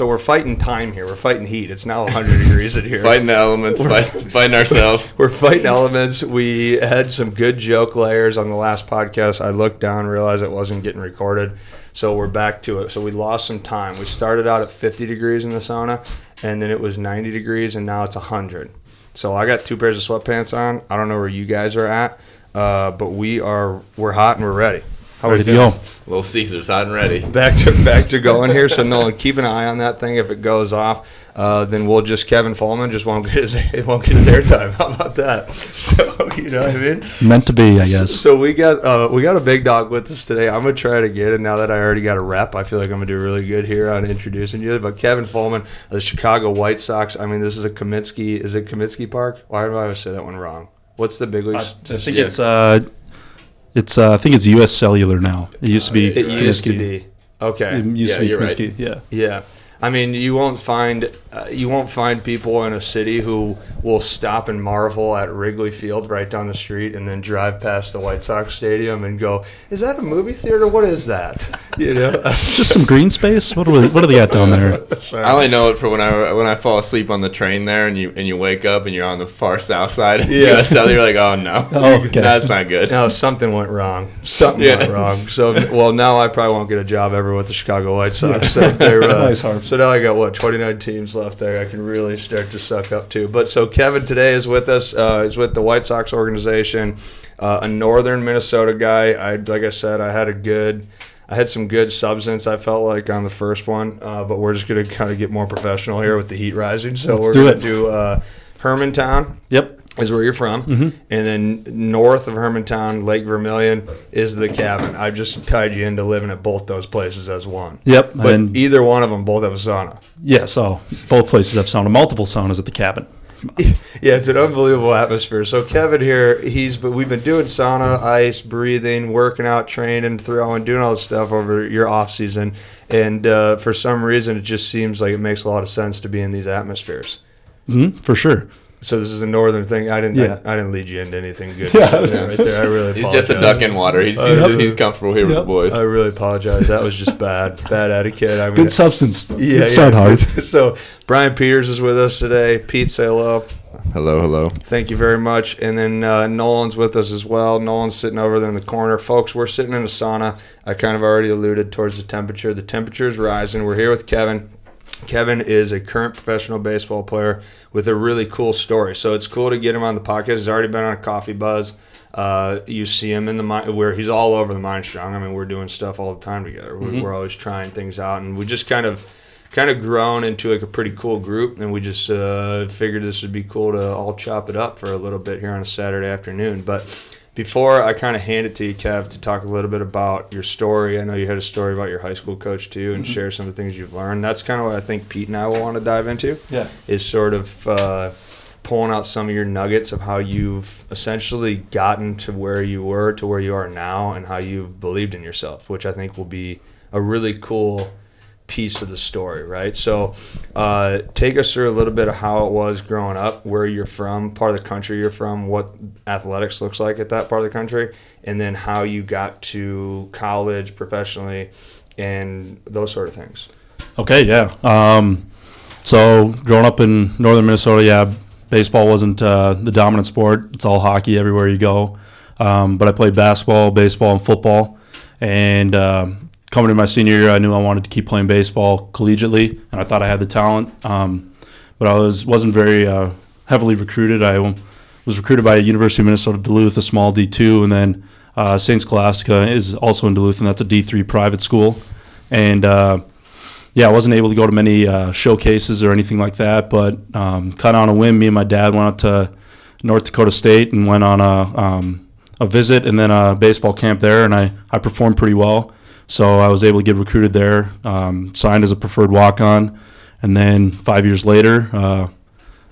we're fighting time here. We're fighting heat. It's now 100 degrees in here. Fighting the elements, fighting ourselves. We're fighting elements. We had some good joke layers on the last podcast. I looked down, realized it wasn't getting recorded, so we're back to it. So we lost some time. We started out at 50 degrees in the sauna, and then it was 90 degrees, and now it's 100. So I got 2 pairs of sweatpants on. I don't know where you guys are at, but we're hot and we're ready. How ready to go. Little Caesars, hot and ready. Back to going here. So Nolan, keep an eye on that thing. If it goes off, then we'll just Kevin Folman just won't get his airtime. How about that? So you know what I mean. Meant to be, I guess. So we got a big dog with us today. I'm gonna try it again, and now that I already got a rep, I feel like I'm gonna do really good here on introducing you. But Kevin Folman, the Chicago White Sox. I mean, this is a Comiskey. Is it Comiskey Park? Why do I always say that one wrong? What's the big leagues? I think I think it's U.S. Cellular now. It used to be. It used to be. Okay. It used to be you're Comiskey. right. Yeah. Yeah. I mean, you won't find people in a city who will stop and marvel at Wrigley Field right down the street and then drive past the White Sox stadium and go, "Is that a movie theater? What is that?" You know, just some green space. What do they got down there? I only know it for when I fall asleep on the train there, and you wake up and you're on the far south side. Yeah, so you're like, oh no, okay. That's not good. No, something went wrong. Something went wrong. So, well, now I probably won't get a job ever with the Chicago White Sox. So, so now I got 29 teams left there. I can really start to suck up to. But so Kevin today is with us. He's with the White Sox organization, a northern Minnesota guy. Like I said, I had some good substance, I felt like, on the first one, but we're just going to kind of get more professional here with the heat rising. So we're going to do Hermantown. Yep. Is where you're from. Mm-hmm. And then north of Hermantown, Lake Vermilion, is the cabin. I just tied you into living at both those places as one. Yep. But either one of them both have a sauna. Yeah, so both places have sauna. Multiple saunas at the cabin. Yeah, it's an unbelievable atmosphere. So Kevin here, we've been doing sauna, ice, breathing, working out, training, throwing, doing all this stuff over your off season, and for some reason it just seems like it makes a lot of sense to be in these atmospheres. Mm-hmm, for sure. So this is a northern thing. I didn't lead you into anything good. Right there. I really apologize. He's just a duck in water. He's comfortable here with the boys. I really apologize. That was just bad etiquette. I mean, good substance. Yeah, start hard. So Brian Peters is with us today. Pete, say hello. Hello. Thank you very much. And then Nolan's with us as well. Nolan's sitting over there in the corner. Folks, we're sitting in a sauna. I kind of already alluded towards the temperature. The temperature is rising. We're here with Kevin. Kevin is a current professional baseball player with a really cool story. So it's cool to get him on the podcast. He's already been on a Coffee Buzz. You see him in where he's all over the Mindstrong. I mean, we're doing stuff all the time together. Mm-hmm. We're always trying things out, and we just kind of grown into like a pretty cool group, and we just figured this would be cool to all chop it up for a little bit here on a Saturday afternoon. But before I kind of hand it to you, Kev, to talk a little bit about your story, I know you had a story about your high school coach too, and share some of the things you've learned. That's kind of what I think Pete and I will want to dive into. Yeah, is sort of pulling out some of your nuggets of how you've essentially gotten to where you were to where you are now, and how you've believed in yourself, which I think will be a really cool piece of the story, right? So take us through a little bit of how it was growing up, where you're from, part of the country you're from, what athletics looks like at that part of the country, and then how you got to college professionally and those sort of things. Okay, yeah. So growing up in northern Minnesota, baseball wasn't the dominant sport. It's all hockey everywhere you go. But I played basketball, baseball, and football. And coming to my senior year, I knew I wanted to keep playing baseball collegiately, and I thought I had the talent. But I wasn't very heavily recruited. I was recruited by University of Minnesota Duluth, a small D2, and then St. Scholastica is also in Duluth, and that's a D3 private school. And I wasn't able to go to many showcases or anything like that, but kind of on a whim, me and my dad went out to North Dakota State and went on a visit and then a baseball camp there, and I performed pretty well. So I was able to get recruited there, signed as a preferred walk-on, and then 5 years later, I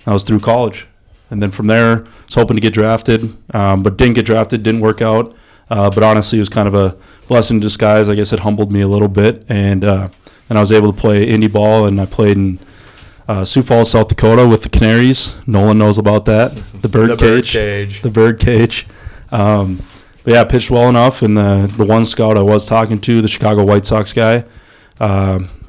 was through college. And then from there, I was hoping to get drafted, but didn't get drafted, didn't work out. But honestly, it was kind of a blessing in disguise. I guess it humbled me a little bit. And I was able to play indie ball, and I played in Sioux Falls, South Dakota with the Canaries. Nolan knows about that. The bird cage. But yeah, I pitched well enough, and the one scout I was talking to, the Chicago White Sox guy,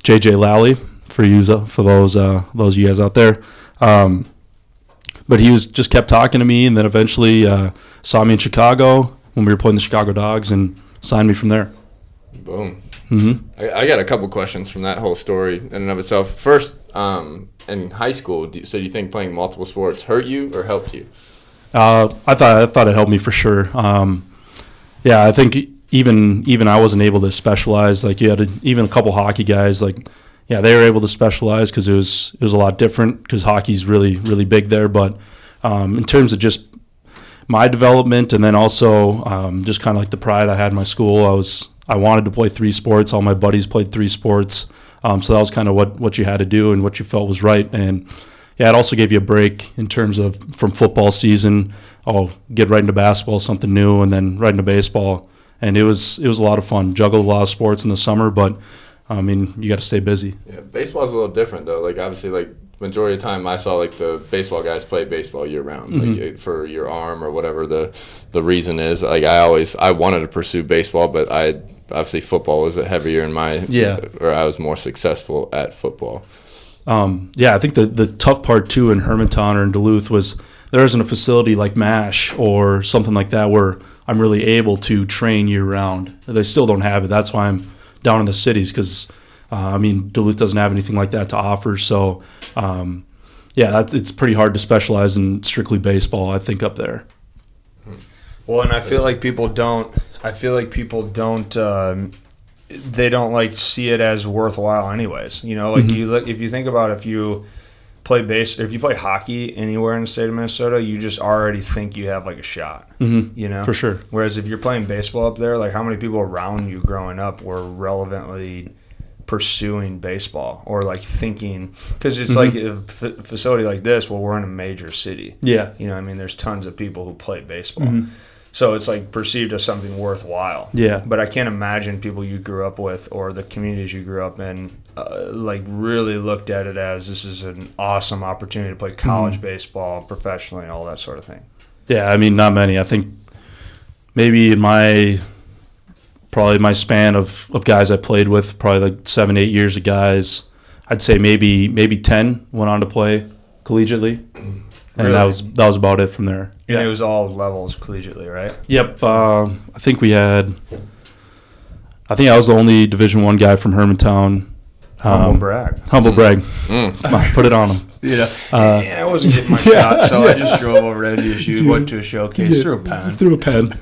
J.J. Lally, for those you guys out there. But he just kept talking to me, and then eventually saw me in Chicago when we were playing the Chicago Dogs and signed me from there. Boom. Mm-hmm. I got a couple questions from that whole story in and of itself. First, in high school, do you think playing multiple sports hurt you or helped you? I thought it helped me for sure. I think even I wasn't able to specialize. Like you had even a couple hockey guys. Like they were able to specialize because it was a lot different because hockey's really really big there. But in terms of just my development and then also just kind of like the pride I had in my school, I wanted to play 3 sports. All my buddies played 3 sports. So that was kind of what you had to do and what you felt was right. And it also gave you a break in terms of from football season. I'll get right into basketball, something new, and then right into baseball. And it was a lot of fun. Juggled a lot of sports in the summer, but I mean you got to stay busy. Yeah, baseball's a little different though. Like obviously, like majority of the time I saw like the baseball guys play baseball year round, like for your arm or whatever the reason is. Like I wanted to pursue baseball, but obviously football was heavier in or I was more successful at football. I think the tough part too in Hermantown or in Duluth was there isn't a facility like MASH or something like that where I'm really able to train year round. They still don't have it. That's why I'm down in the cities because Duluth doesn't have anything like that to offer. So it's pretty hard to specialize in strictly baseball, I think, up there. Well, and I feel like people don't. They don't like see it as worthwhile, anyways. You know, like if you think about if you play if you play hockey anywhere in the state of Minnesota, you just already think you have like a shot. You know, for sure. Whereas if you're playing baseball up there, like how many people around you growing up were relevantly pursuing baseball or like thinking, because it's like a facility like this. Well, we're in a major city. Yeah, you know, there's tons of people who play baseball. So it's like perceived as something worthwhile. Yeah. But I can't imagine people you grew up with or the communities you grew up in like really looked at it as this is an awesome opportunity to play college baseball professionally and all that sort of thing. Yeah, not many. I think maybe in my span of guys I played with, probably like 7-8 years of guys, I'd say maybe 10 went on to play collegiately. And really? that was about it from there. And it was all levels collegiately, right? Yep. I think I was the only Division I guy from Hermantown. Humble brag. Humble brag. Put it on him. I wasn't getting my shot, so I just drove over to NDSU, went to a showcase, threw a pen.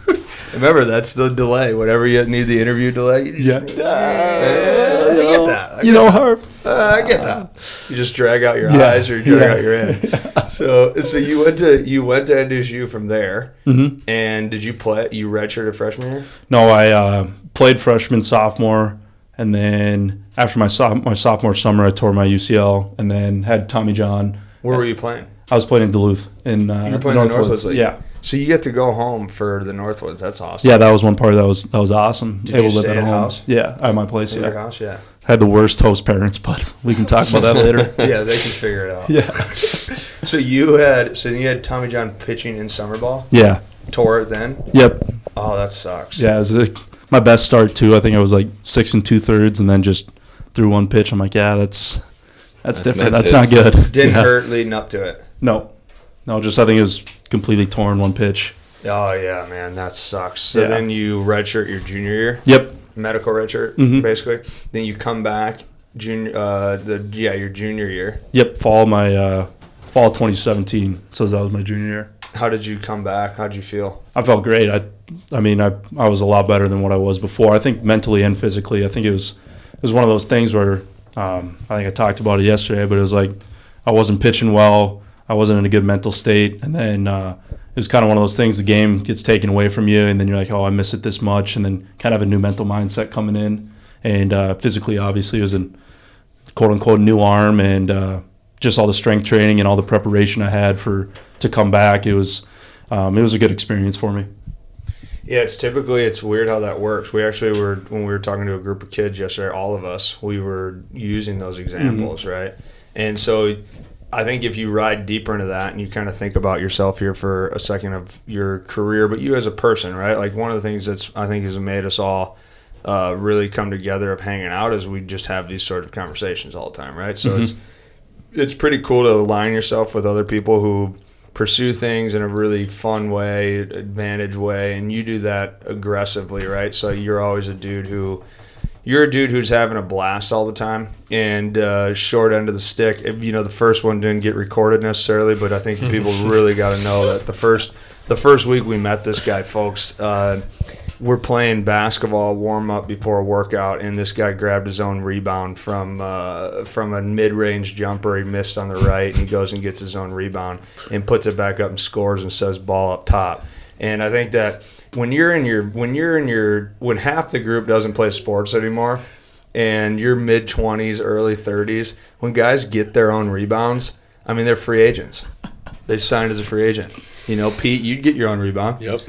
Remember, that's the delay. Whenever you need the interview delay, you just, I get that. Harv. I get that. You just drag out your eyes or you drag out your head. So you went to NDSU from there, and did you play? You redshirted freshman year? No, I played freshman, sophomore, and then after my sophomore summer, I tore my UCL, and then had Tommy John. Where were you playing? I was playing in Duluth. You were playing in the Northwoods League? Yeah. So you get to go home for the Northwoods. That's awesome. Yeah, that was one part that was awesome. Did you stay at house? Yeah, at my place. Your house, yeah. I had the worst host parents, but we can talk about that later. Yeah, they can figure it out. Yeah. So you had Tommy John pitching in summer ball? Yeah. Tore it then? Yep. Oh, that sucks. Yeah, it was my best start too. I think I was like 6 2/3, and then just threw one pitch. I'm like, yeah, that's different. That's not good. Didn't hurt leading up to it. No, just I think it was completely torn one pitch. Oh yeah, man, that sucks. So then you redshirt your junior year. Yep. Medical redshirt, basically. Then you come back your junior year. Yep. Fall 2017. So that was my junior year. How did you come back? How did you feel? I felt great. I was a lot better than what I was before. I think mentally and physically. I think it was one of those things where I think I talked about it yesterday, but it was like I wasn't pitching well. I wasn't in a good mental state, and then it was kind of one of those things. The game gets taken away from you, and then you're like, oh, I miss it this much, and then kind of have a new mental mindset coming in. And physically, obviously, it was a quote-unquote new arm, and just all the strength training and all the preparation I had to come back. It was a good experience for me. Yeah, it's weird how that works. We actually when we were talking to a group of kids yesterday, all of us, we were using those examples, right? And so I think if you ride deeper into that and you kind of think about yourself here for a second of your career, but you as a person, right? Like one of the things that's I think has made us all really come together of hanging out is we just have these sort of conversations all the time, right? So it's pretty cool to align yourself with other people who pursue things in a really fun way, advantage way, and you do that aggressively, right? So you're always you're a dude who's having a blast all the time, and short end of the stick. The first one didn't get recorded necessarily, but I think people really got to know that the first week we met this guy, folks, we're playing basketball warm up before a workout, and this guy grabbed his own rebound from a mid-range jumper. He missed on the right, and he goes and gets his own rebound and puts it back up and scores and says ball up top. And I think that when half the group doesn't play sports anymore, and you're mid-20s, early 30s, when guys get their own rebounds, I mean, they're free agents. They signed as a free agent. Pete, you'd get your own rebound. Yep.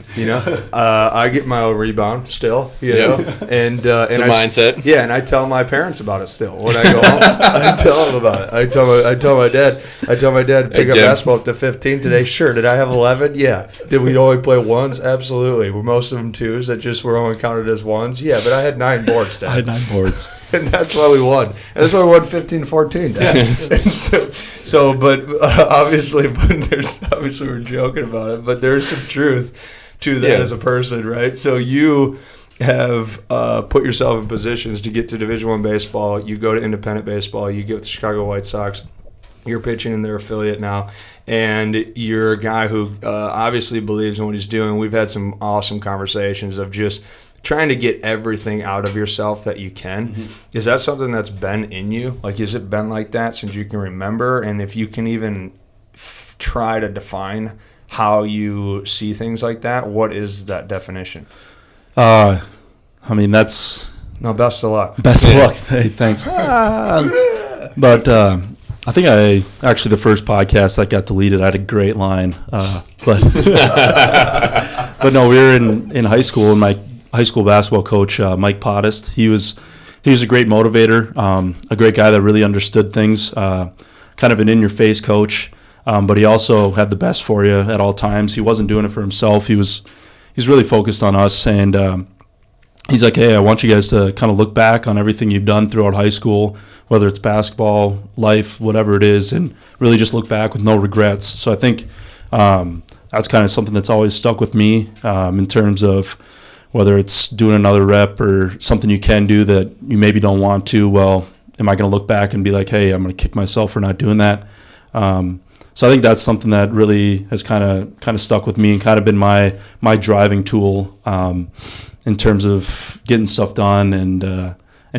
I get my own rebound still. And it's a mindset. Yeah, and I tell my parents about it still when I go home. I tell them about it. I tell my dad. Pick up basketball up to 15 today. Sure. Did I have 11? Yeah. Did we only play ones? Absolutely. Were most of them twos that just were only counted as ones? Yeah, but I had 9 boards, Dad. I had 9 boards. And that's why we won. And that's why we won 15-14, Dad. Obviously we're joking about it, but there's some truth to that as a person, right? So you have put yourself in positions to get to Division I baseball. You go to independent baseball. You get with the Chicago White Sox. You're pitching in their affiliate now, and you're a guy who obviously believes in what he's doing. We've had some awesome conversations of just trying to get everything out of yourself that you can. Mm-hmm. Is that something that's been in you? Like, has it been like that since you can remember? And if you can even try to define how you see things like that, what is that definition? That's... No, best of luck. Best of luck. Hey, thanks. But I think actually the first podcast that got deleted, I had a great line. But no, we were in high school, and my high school basketball coach, Mike Podest, he was a great motivator, a great guy that really understood things, kind of an in-your-face coach, but he also had the best for you at all times. He wasn't doing it for himself. He was really focused on us, and he's like, hey, I want you guys to kind of look back on everything you've done throughout high school, whether it's basketball, life, whatever it is, and really just look back with no regrets. So I think that's kind of something that's always stuck with me in terms of whether it's doing another rep or something you can do that you maybe don't want to. Well, am I going to look back and be like, hey, I'm going to kick myself for not doing that? So I think that's something that really has kind of stuck with me and kind of been my driving tool in terms of getting stuff done and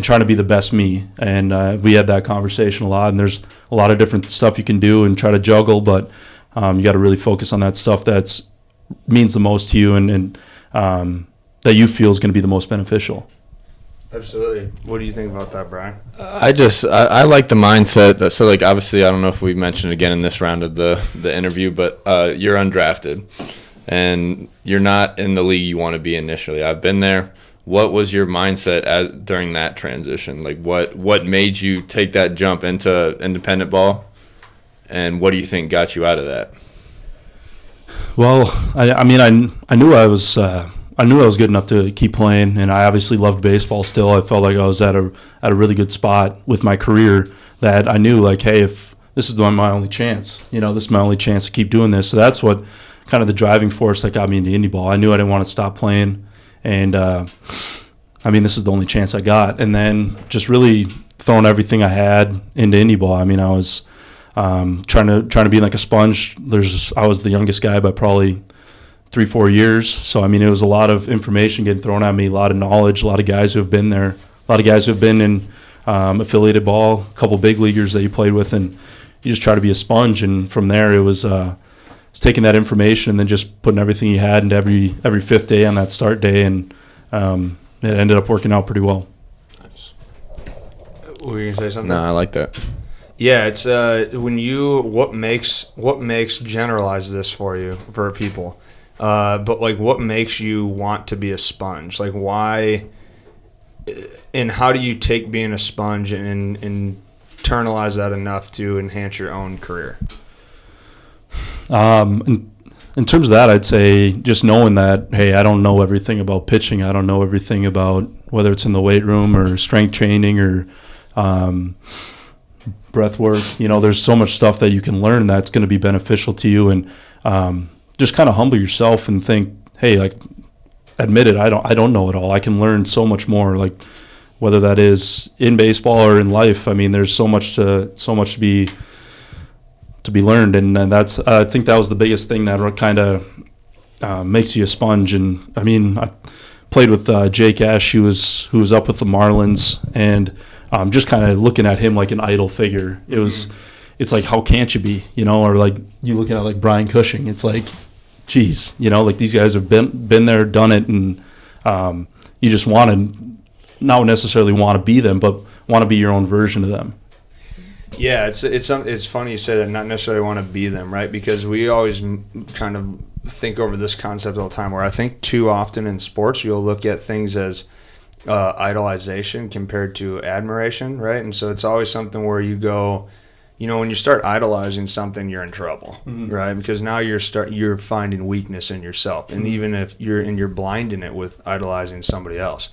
trying to be the best me. And we had that conversation a lot, and there's a lot of different stuff you can do and try to juggle, but you got to really focus on that stuff that means the most to you and that you feel is going to be the most beneficial. Absolutely. What do you think about that, Brian? I like the mindset. So, like, obviously, I don't know if we mentioned again in this round of the interview, but you're undrafted, and you're not in the league you want to be initially. I've been there. What was your mindset during that transition? Like, what made you take that jump into independent ball, and what do you think got you out of that? Well, I knew I was good enough to keep playing, and I obviously loved baseball still. I felt like I was at a really good spot with my career that I knew, like, hey, if this is my only chance, this is my only chance to keep doing this. So that's what kind of the driving force that got me into indie ball. I knew I didn't want to stop playing, and this is the only chance I got. And then just really throwing everything I had into indie ball. I was trying to be like a sponge. I was the youngest guy by probably 3-4 years. So, it was a lot of information getting thrown at me, a lot of knowledge, a lot of guys who have been there, a lot of guys who have been in affiliated ball, a couple big leaguers that you played with, and you just try to be a sponge. And from there, it was taking that information and then just putting everything you had into every fifth day on that start day, and it ended up working out pretty well. Nice. Were you going to say something? No, I like that. Yeah, it's what makes generalize this for people. But like, what makes you want to be a sponge? Like, why? And how do you take being a sponge and internalize that enough to enhance your own career? in terms of that, I'd say just knowing that, hey, I don't know everything about pitching. I don't know everything about whether it's in the weight room or strength training or breath work. There's so much stuff that you can learn that's going to be beneficial to you, and just kind of humble yourself and think, hey, like, admit it. I don't know it all. I can learn so much more. Like, whether that is in baseball or in life. I mean, there's so much to be learned, and that's I think that was the biggest thing that kind of makes you a sponge. And I mean, I played with Jake Ash, who was up with the Marlins, and just kind of looking at him like an idol figure. It's like, how can't you be, or like you looking at like Brian Cushing. It's like, geez, like these guys have been there, done it, and you just want to not necessarily want to be them, but want to be your own version of them. Yeah, it's funny you say that, not necessarily want to be them, right? Because we always kind of think over this concept all the time, where I think too often in sports you'll look at things as idolization compared to admiration, right? And so it's always something where you go, when you start idolizing something, you're in trouble, right? Because now you're finding weakness in yourself, and even if you're blinding it with idolizing somebody else,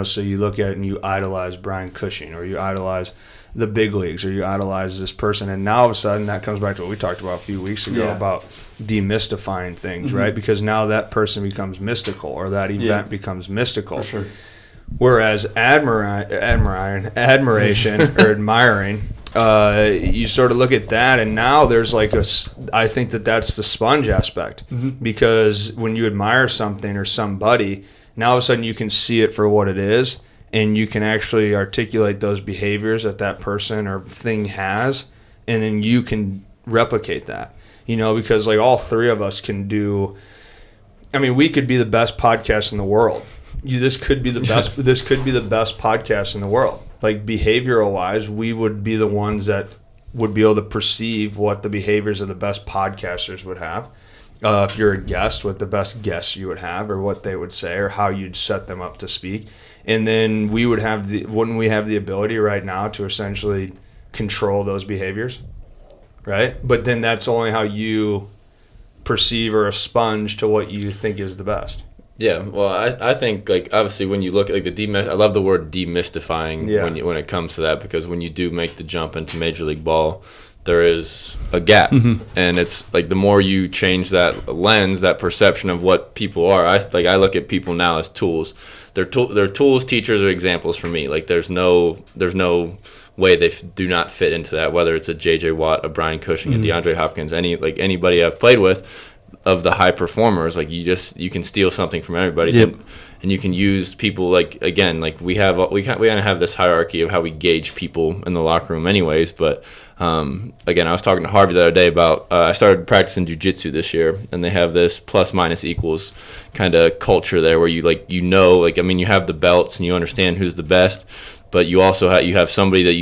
So you look at it and you idolize Brian Cushing, or you idolize the big leagues, or you idolize this person, and now all of a sudden that comes back to what we talked about a few weeks ago about demystifying things, right? Because now that person becomes mystical, or that event becomes mystical. For sure. Whereas admiration or admiring, you sort of look at that, and now there's like I think that's the sponge aspect, because when you admire something or somebody, now all of a sudden you can see it for what it is, and you can actually articulate those behaviors that person or thing has, and then you can replicate that, because like all three of us can do. I mean, we could be the best podcast in the world. This could be the best. This could be the best podcast in the world. Like, behavioral wise, we would be the ones that would be able to perceive what the behaviors of the best podcasters would have. If you're a guest, what the best guests you would have, or what they would say, or how you'd set them up to speak. And then wouldn't we have the ability right now to essentially control those behaviors, right? But then that's only how you perceive, or a sponge to what you think is the best. Yeah, well, I think, like, obviously when you look at like I love the word demystifying when it comes to that, because when you do make the jump into Major League Ball, there is a gap, and it's like the more you change that lens, that perception of what people are. I look at people now as tools. They're tools, teachers, or examples for me. Like, there's no way they do not fit into that. Whether it's a J.J. Watt, a Brian Cushing, a DeAndre Hopkins, anybody I've played with, of the high performers, like you can steal something from everybody, and you can use people, like, again, like we kind of have this hierarchy of how we gauge people in the locker room anyways. But again, I was talking to Harvey the other day about I started practicing jiu-jitsu this year, and they have this plus minus equals kind of culture there, where you have the belts and you understand who's the best, but you also have somebody that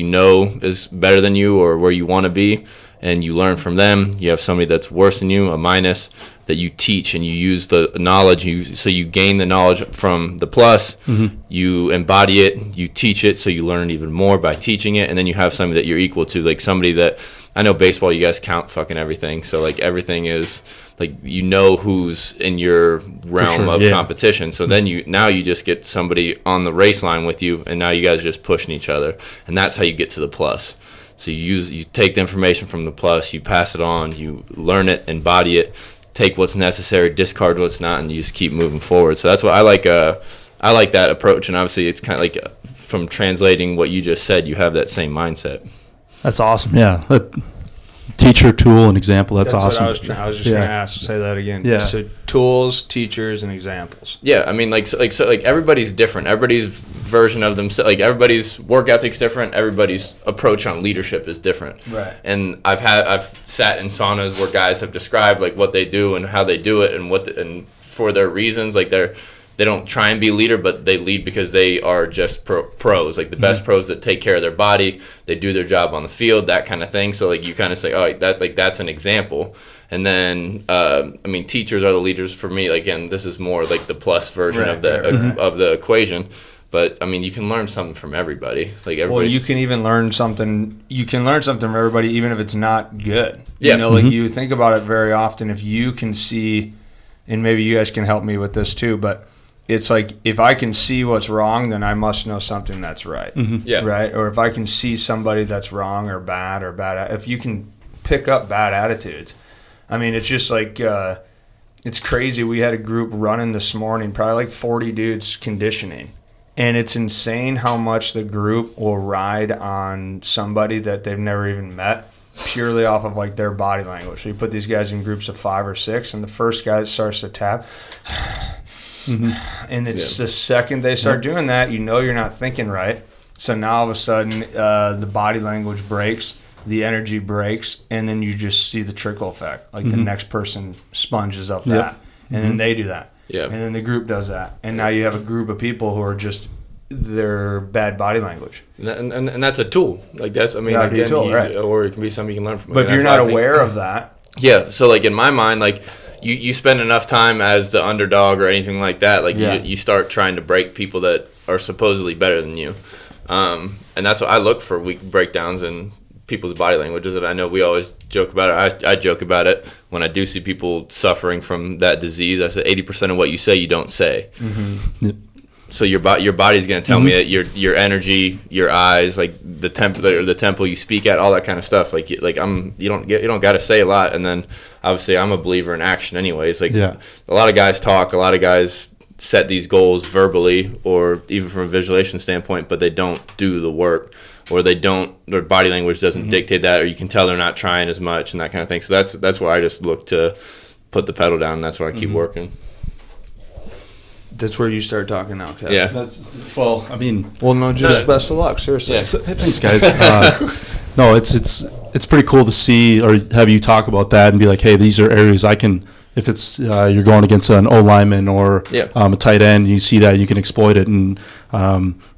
is better than you or where you want to be, and you learn from them. You have somebody that's worse than you, a minus, that you teach, and you use the knowledge. So you gain the knowledge from the plus, you embody it, you teach it, so you learn even more by teaching it, and then you have somebody that you're equal to, like somebody that, I know baseball, you guys count fucking everything, so like everything is, like, who's in your realm of competition. So then you just get somebody on the race line with you, and now you guys are just pushing each other, and that's how you get to the plus. So you take the information from the plus, you pass it on, you learn it, embody it, take what's necessary, discard what's not, and you just keep moving forward. So that's what I like. I like that approach, and obviously it's kind of like from translating what you just said, you have that same mindset. That's awesome. Yeah, teacher, tool, and example. That's awesome. What I was just going to ask. Say that again. Yeah. So tools, teachers, and examples. Yeah, I mean, like everybody's different. Everybody's version of themselves, like everybody's work ethic's different. Everybody's approach on leadership is different. Right. And I've sat in saunas where guys have described like what they do and how they do it, and for their reasons. Like they don't try and be a leader, but they lead because they are just pros, like the best pros that take care of their body. They do their job on the field, that kind of thing. So like you kind of say, oh, that's an example. And then teachers are the leaders for me. Again, this is more like the plus version of the equation. But I mean, you can learn something from everybody. Like Well, everybody. you can even learn something. You can learn something from everybody, even if it's not good. Yeah. You know, like you think about it very often. If you can see, and maybe you guys can help me with this too, but it's like if I can see what's wrong, then I must know something that's right. Yeah. Right. Or if I can see somebody that's wrong or bad, if you can pick up bad attitudes, I mean, it's just like. It's crazy. We had a group running this morning, probably like 40 dudes conditioning. And it's insane how much the group will ride on somebody that they've never even met purely off of like their body language. So you put these guys in groups of 5 or 6, and the first guy starts to tap. And it's the second they start doing that, you know you're not thinking right. So now all of a sudden the body language breaks. The energy breaks, and then you just see the trickle effect. Like the next person sponges up that, and then they do that, and then the group does that, and now you have a group of people who are just their bad body language. And that's a tool. Like that's, I mean, Yeah, again, tool, right. or it can be something you can learn from. But if you're not aware of that, so like in my mind, like you spend enough time as the underdog or anything like that, like you start trying to break people that are supposedly better than you, and that's what I look for, weak breakdowns and people's body languages. And I know we always joke about it. I joke about it when I do see people suffering from that disease. I said 80% of what you say you don't say. So your body's going to tell me that your energy, your eyes, like the tempo you speak at, all that kind of stuff. Like you don't got to say a lot. And then obviously I'm a believer in action anyways. Like a lot of guys talk, a lot of guys set these goals verbally or even from a visualization standpoint, but they don't do the work. Or their body language doesn't dictate that, or you can tell they're not trying as much and that kind of thing. So that's where I just look to put the pedal down, and that's where I keep working. that's where you start talking now, Kev. Yeah. No, just best of luck, seriously. Yeah. Thanks, guys. No, it's pretty cool to see or have you talk about that and be like, hey, these are areas I can. If it's you're going against an O lineman or a tight end, you see that you can exploit it, and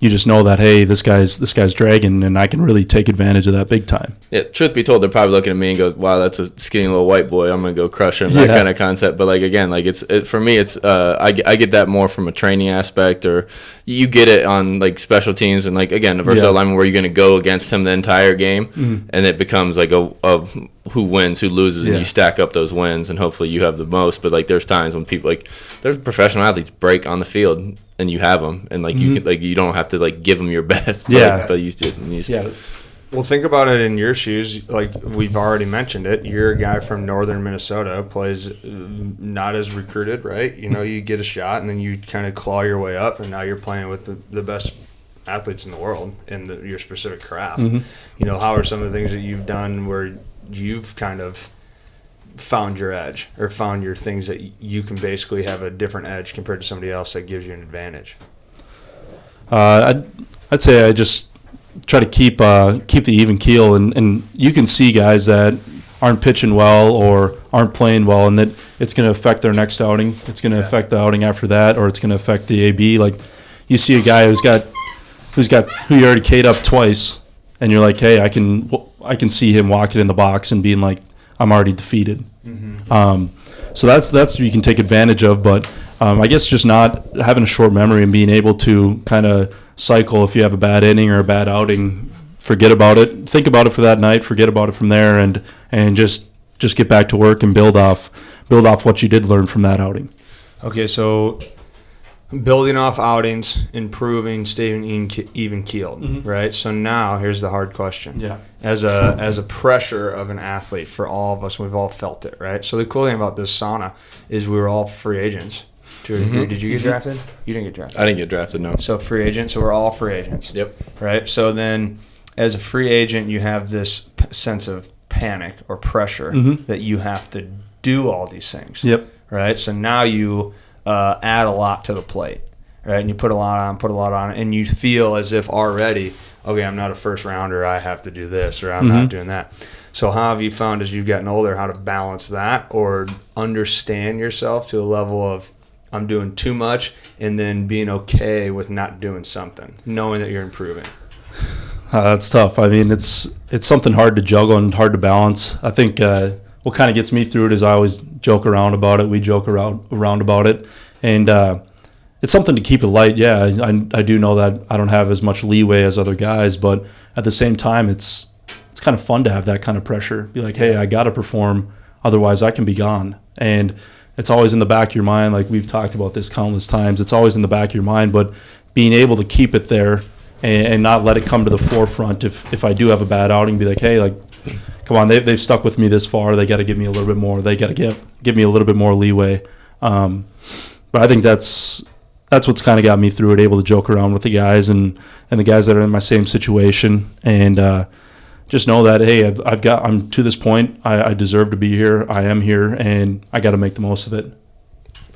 you just know that, hey, this guy's dragging, and I can really take advantage of that big time. Yeah. Truth be told, they're probably looking at me and go, "Wow, that's a skinny little white boy. I'm gonna go crush him." That kind of concept. But like again, like for me, it's I get that more from a training aspect, or you get it on like special teams, and like again, the versatile lineman where you're gonna go against him the entire game, and it becomes like a who wins, who loses, and you stack up those wins, and hopefully you have the most. But like there's times when people there's professional athletes break on the field, and you have them, and like you can, like you don't have to like give them your best. But you do. Well, think about it in your shoes. Like we've already mentioned it, you're a guy from northern Minnesota, plays not as recruited, right? You know, you get a shot, and then you kind of claw your way up, and now you're playing with the best athletes in the world in your specific craft. You know, how are some of the things that you've done where you've kind of found your edge or found your things that you can basically have a different edge compared to somebody else that gives you an advantage? I'd say I just try to keep the even keel, and you can see guys that aren't pitching well or aren't playing well, and that it's going to affect their next outing. It's going to affect the outing after that, or it's going to affect the AB. Like you see a guy who you already K'd up twice, and you're like, hey, I can see him walking in the box and being like, I'm already defeated. So that's what you can take advantage of, but I guess just not having a short memory and being able to kind of cycle if you have a bad inning or a bad outing, forget about it, think about it for that night, forget about it from there, and just get back to work and build off what you did learn from that outing. Okay, so building off outings, improving, staying even keeled, right? So now here's the hard question. Yeah. As a pressure of an athlete for all of us, we've all felt it, right? So the cool thing about this sauna is we were all free agents to a degree. Did you get drafted? You didn't get drafted. I didn't get drafted, no. So free agent. So we're all free agents. Yep. Right. So then, as a free agent, you have this sense of panic or pressure that you have to do all these things. Yep. Right. So now you add a lot to the plate, right? And you put a lot on, and you feel as if already, okay, I'm not a first rounder, I have to do this, or I'm not doing that. So how have you found as you've gotten older how to balance that or understand yourself to a level of I'm doing too much and then being okay with not doing something, knowing that you're improving? That's tough. I mean, it's something hard to juggle and hard to balance. I think what kind of gets me through it is I always joke around about it. We joke around about it, and it's something to keep it light. Yeah, I do know that I don't have as much leeway as other guys, but at the same time, it's kind of fun to have that kind of pressure. Be like, hey, I got to perform, otherwise I can be gone. And it's always in the back of your mind, like we've talked about this countless times. It's always in the back of your mind, but being able to keep it there and not let it come to the forefront if I do have a bad outing, be like, hey, like, come on, they've stuck with me this far. They got to give me a little bit more. They got to give me a little bit more leeway. But I think that's what's kind of got me through it, able to joke around with the guys and the guys that are in my same situation, and just know that, hey, I'm to this point. I deserve to be here. I am here, and I got to make the most of it.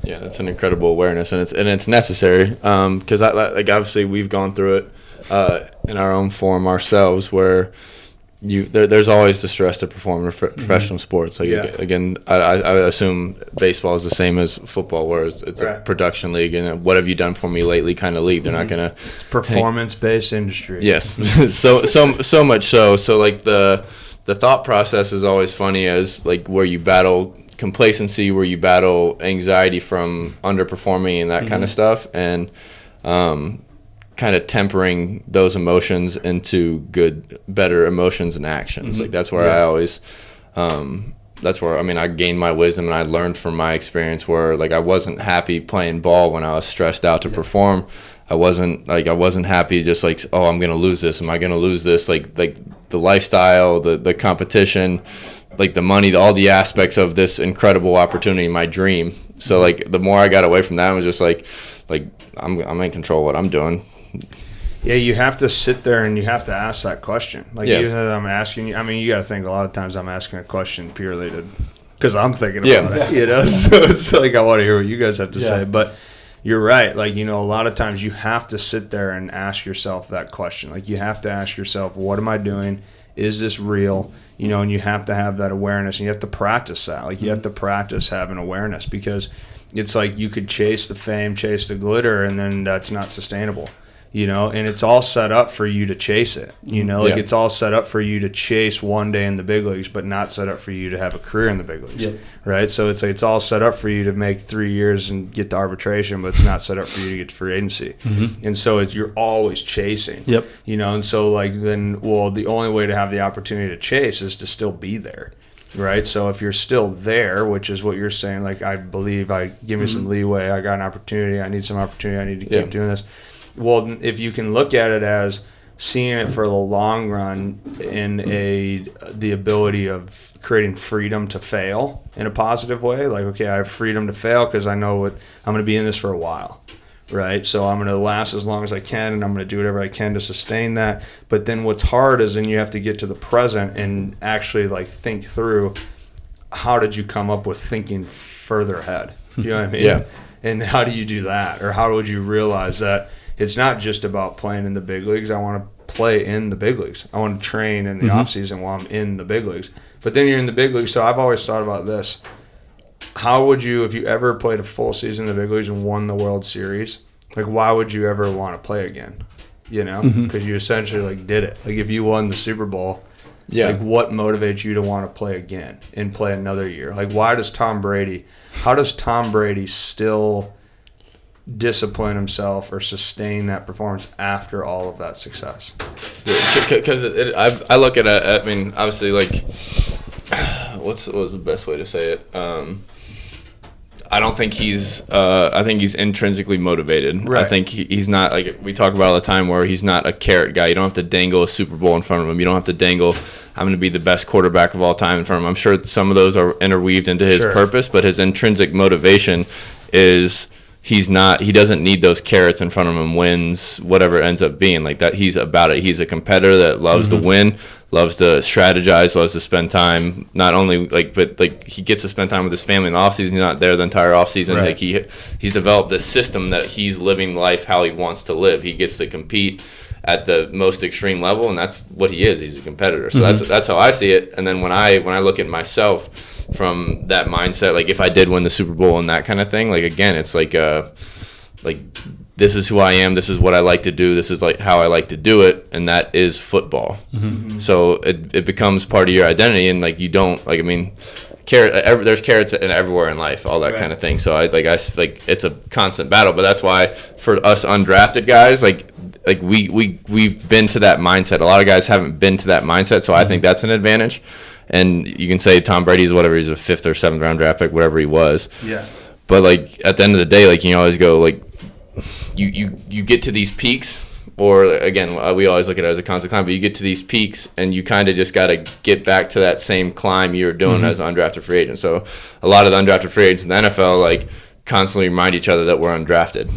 Yeah, that's an incredible awareness, and it's necessary because like obviously we've gone through it in our own form ourselves, where there's always the stress to perform in professional sports. Like again, I assume baseball is the same as football, where it's a production league, and what have you done for me lately kind of league. They're not gonna. It's performance-based industry. Yes, so much so. So like the thought process is always funny, as like where you battle complacency, where you battle anxiety from underperforming and that kind of stuff, and kind of tempering those emotions into better emotions and actions. Like that's where I always that's where I gained my wisdom, and I learned from my experience where like I wasn't happy playing ball when I was stressed out to perform. I wasn't happy just like, oh, I'm gonna lose this, am I gonna lose this, like the lifestyle, the competition, like the money, all the aspects of this incredible opportunity, my dream. So like the more I got away from that, I was just like I'm in control of what I'm doing. Yeah, you have to sit there and you have to ask that question. Like even as I'm asking you, you got to think a lot of times I'm asking a question purely because I'm thinking about it, So it's like I want to hear what you guys have to say. But you're right. Like, a lot of times you have to sit there and ask yourself that question. Like you have to ask yourself, what am I doing? Is this real? And you have to have that awareness, and you have to practice that. Like you have to practice having awareness, because it's like you could chase the fame, chase the glitter, and then that's not sustainable. And it's all set up for you to chase it, like it's all set up for you to chase one day in the big leagues, but not set up for you to have a career in the big leagues, right? So it's like it's all set up for you to make 3 years and get to arbitration, but it's not set up for you to get to free agency. And so you're always chasing, and so like the only way to have the opportunity to chase is to still be there. Right, so if you're still there, which is what you're saying, like I believe give me some leeway, I got an opportunity, I need some opportunity, I need to keep doing this. Well, if you can look at it as seeing it for the long run in the ability of creating freedom to fail in a positive way, like, okay, I have freedom to fail because I know I'm going to be in this for a while, right? So I'm going to last as long as I can, and I'm going to do whatever I can to sustain that. But then what's hard is then you have to get to the present and actually like think through, how did you come up with thinking further ahead? You know what I mean? Yeah. And how do you do that? Or how would you realize that it's not just about playing in the big leagues? I want to play in the big leagues. I want to train in the off season while I'm in the big leagues. But then you're in the big leagues. So I've always thought about this. How would you, if you ever played a full season in the big leagues and won the World Series, like why would you ever want to play again? Because you essentially like did it. Like if you won the Super Bowl, like what motivates you to want to play again and play another year? Like how does Tom Brady still discipline himself or sustain that performance after all of that success? Because I look at it, obviously, like, what was the best way to say it? I don't think I think he's intrinsically motivated. Right. I think he's not, like we talk about all the time, where he's not a carrot guy. You don't have to dangle a Super Bowl in front of him. You don't have to dangle, I'm going to be the best quarterback of all time in front of him. I'm sure some of those are interweaved into his purpose, but his intrinsic motivation is he doesn't need those carrots in front of him, wins, whatever it ends up being. Like that, he's about it. He's a competitor that loves to win, loves to strategize, loves to spend time, not only but he gets to spend time with his family in the offseason. He's not there the entire offseason. Right. Like he's developed a system that he's living life how he wants to live. He gets to compete at the most extreme level, and that's what he is. He's a competitor. So that's how I see it. And then when I look at myself from that mindset, like if I did win the Super Bowl and that kind of thing, like again, it's like this is who I am, this is what I like to do, this is like how I like to do it, and that is football. So it becomes part of your identity, and like you don't, like, there's carrots in everywhere in life, all that kind of thing. So I it's a constant battle. But that's why for us undrafted guys, we've been to that mindset. A lot of guys haven't been to that mindset, so I think that's an advantage. And you can say Tom Brady's whatever, he's a 5th or 7th round draft pick, whatever he was. Yeah. But at the end of the day, you always go you get to these peaks, or again, we always look at it as a constant climb. But you get to these peaks, and you kind of just got to get back to that same climb you were doing as an undrafted free agent. So a lot of the undrafted free agents in the NFL constantly remind each other that we're undrafted,